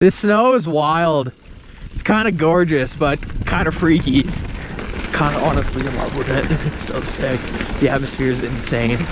This snow is wild. It's kind of gorgeous, but kind of freaky. Kind of honestly in love with it. It's so sick. The atmosphere is insane.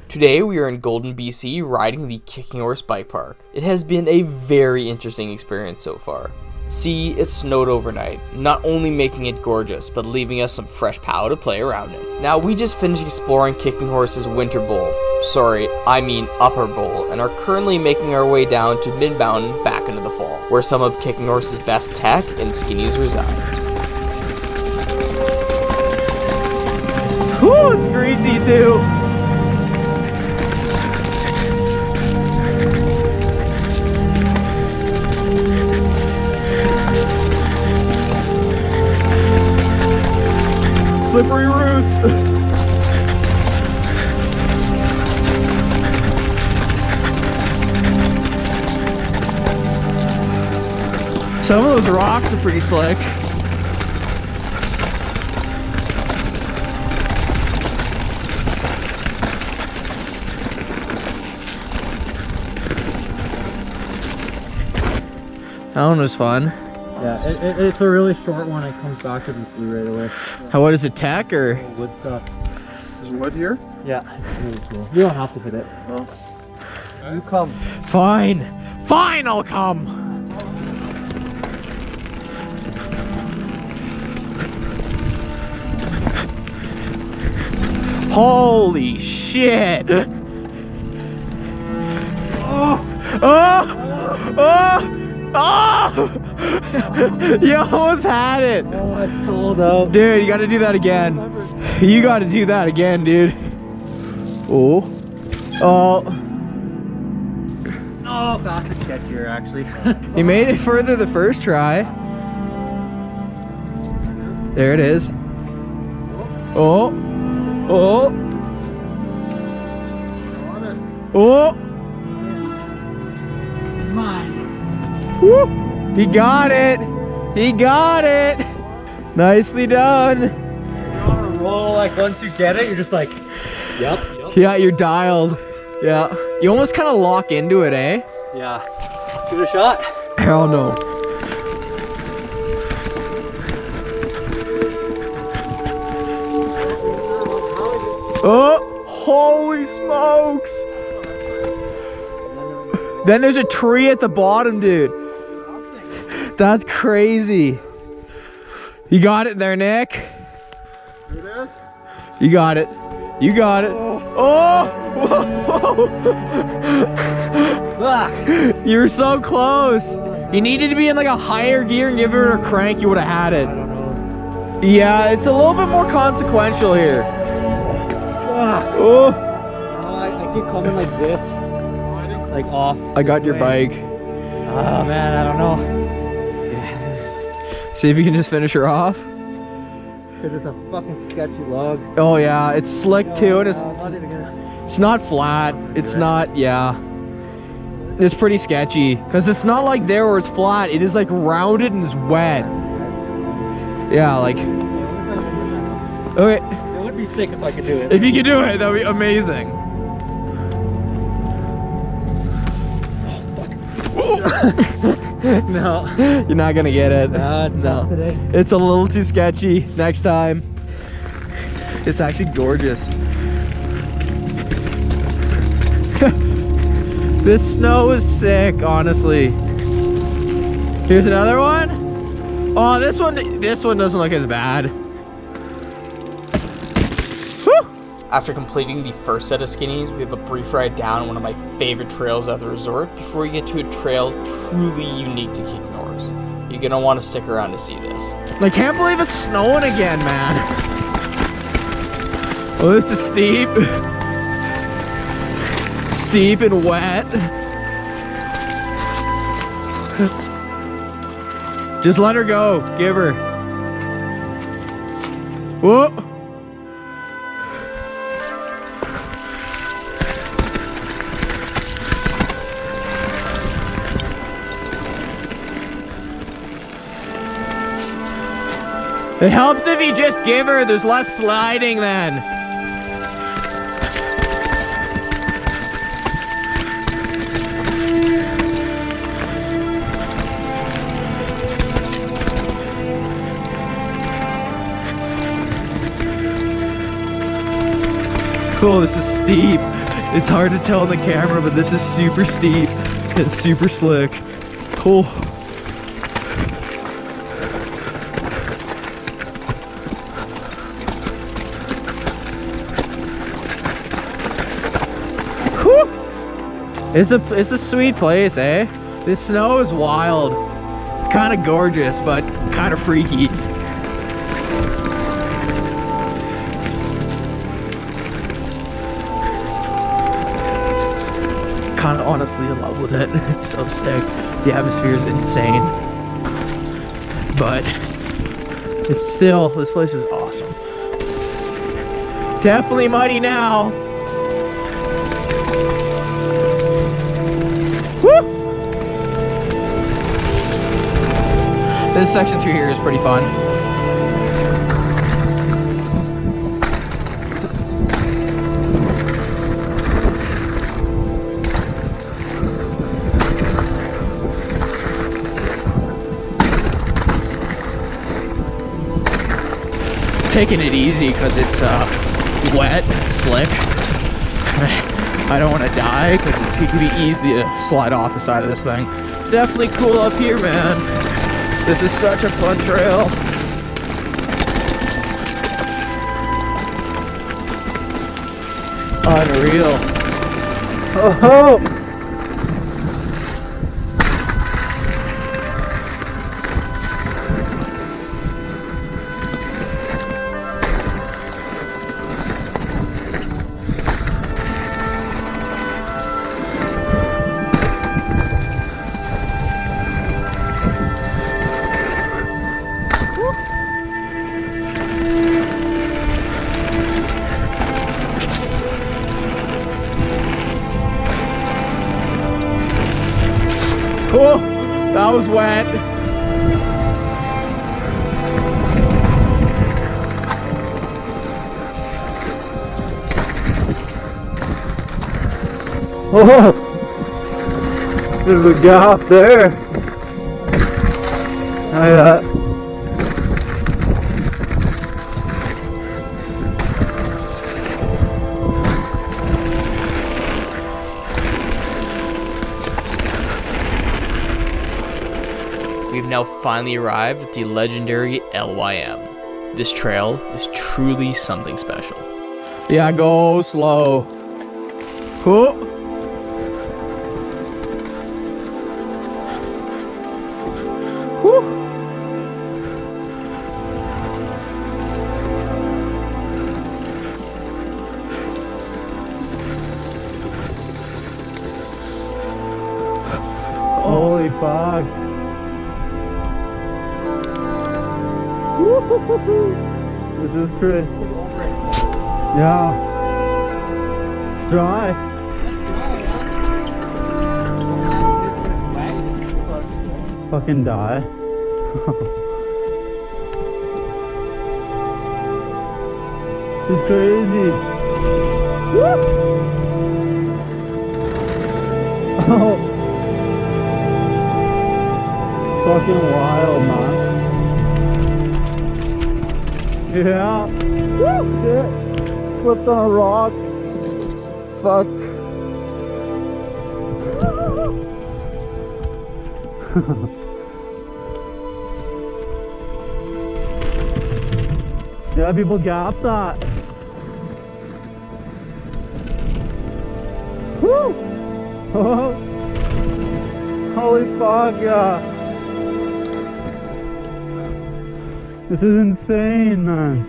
Today we are in Golden, BC, riding the Kicking Horse Bike Park. It has been a very interesting experience so far. See, it snowed overnight, not only making it gorgeous, but leaving us some fresh pow to play around in. Now, we just finished exploring Kicking Horse's Winter Bowl, Upper Bowl, and are currently making our way down to Mid-Mountain back into the fall, where some of Kicking Horse's best tech and skinnies reside. Whew, it's greasy too. Slippery roots. Some of those rocks are pretty slick. That one was fun. Yeah, it's a really short one. It comes back to the blue right away. How, what is it, tech or? Wood stuff. There's wood here? Yeah, it's really cool. You don't have to hit it. Oh. You come. Fine. Fine, I'll come. Holy shit. Oh! Oh! Oh! Oh! You almost had it. Oh, it's cold out. Dude, you gotta do that again. You gotta do that again, dude. Oh. Oh. Oh, fast is sketchier, actually. You made it further the first try. There it is. Oh. Oh. Oh. Mine. Woo. He got it. He got it. Nicely done. You're on a roll, like once you get it, you're just like, yep. Yeah, you're dialed. Yeah. You almost kind of lock into it, eh? Yeah. Give it a shot. Hell no. Oh, holy smokes. Then there's a tree at the bottom, dude. That's crazy. You got it there, Nick. Here it is. You got it. You got it. Oh! You were so close. You needed to be in like a higher gear and give it a crank. You would have had it. I don't know. Yeah, it's a little bit more consequential here. Oh! I keep coming like this. Like off. I got your bike. Oh man, I don't know. See if you can just finish her off. Because it's a fucking sketchy log. Oh yeah, it's slick too, and I'm not even gonna... it's not flat. It's not, yeah. It's pretty sketchy because it's not like there where it's flat. It is like rounded and it's wet. Yeah, like. Okay. It would be sick if I could do it. If you could do it, that would be amazing. No. You're not gonna get it. No, it's not today. It's a little too sketchy. Next time. It's actually gorgeous. This snow is sick, honestly. Here's another one. Oh, this one doesn't look as bad. After completing the first set of skinnies, we have a brief ride down one of my favorite trails at the resort before we get to a trail truly unique to Kicking Horse. You're gonna want to stick around to see this. I can't believe it's snowing again, man. Oh, this is steep. Steep and wet. Just let her go. Give her. Whoa. It helps if you just give her, there's less sliding then. Cool, this is steep. It's hard to tell on the camera, but this is super steep. It's super slick. Cool. It's a sweet place, eh? This snow is wild. It's kind of gorgeous, but kind of freaky. Kind of honestly in love with it. It's so sick. The atmosphere is insane. But it's still, this place is awesome. Definitely muddy now. Woo! This section through here is pretty fun. Taking it easy because it's wet and slick. I don't want to die because it can be easy to slide off the side of this thing. It's definitely cool up here, man. This is such a fun trail. Unreal. Oh! Oh, that was wet. Oh, there's a gap there. Oh, yeah. We've now finally arrived at the legendary LYM. This trail is truly something special. Yeah, go slow. Oh. Whew. Holy fuck. This is crazy. Yeah. It's dry. Fucking die. It's crazy. Woo! Oh. Fucking wild, man. Yeah. Woo! Shit. Slipped on a rock. Fuck. Yeah, people gap that. Woo! Oh. Holy fuck, yeah. This is insane, man.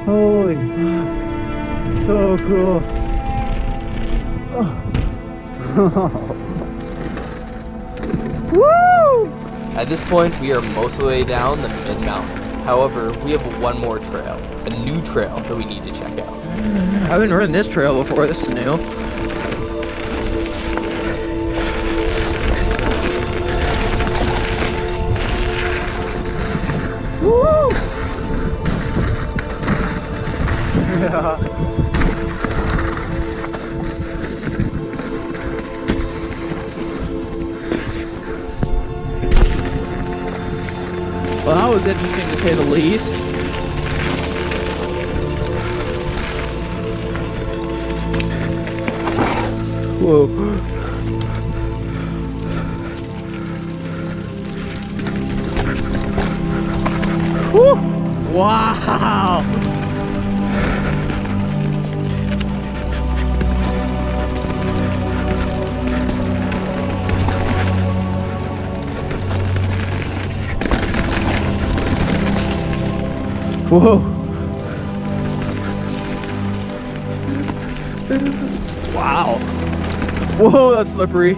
Holy fuck. So cool. Woo! At this point, we are most of the way down the mid-mountain. However, we have one more trail, a new trail that we need to check out. I haven't ridden this trail before, this is new. Woo! Well, that was interesting to say the least. Whoa. Woo! Wow! Whoa! Wow! Whoa, that's slippery.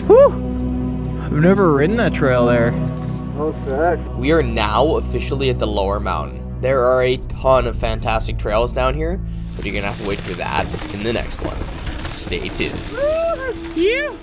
Whew! I've never ridden that trail there. Oh, sick. We are now officially at the lower mountain. There are a ton of fantastic trails down here, but you're gonna have to wait for that in the next one. Stay tuned. Yeah.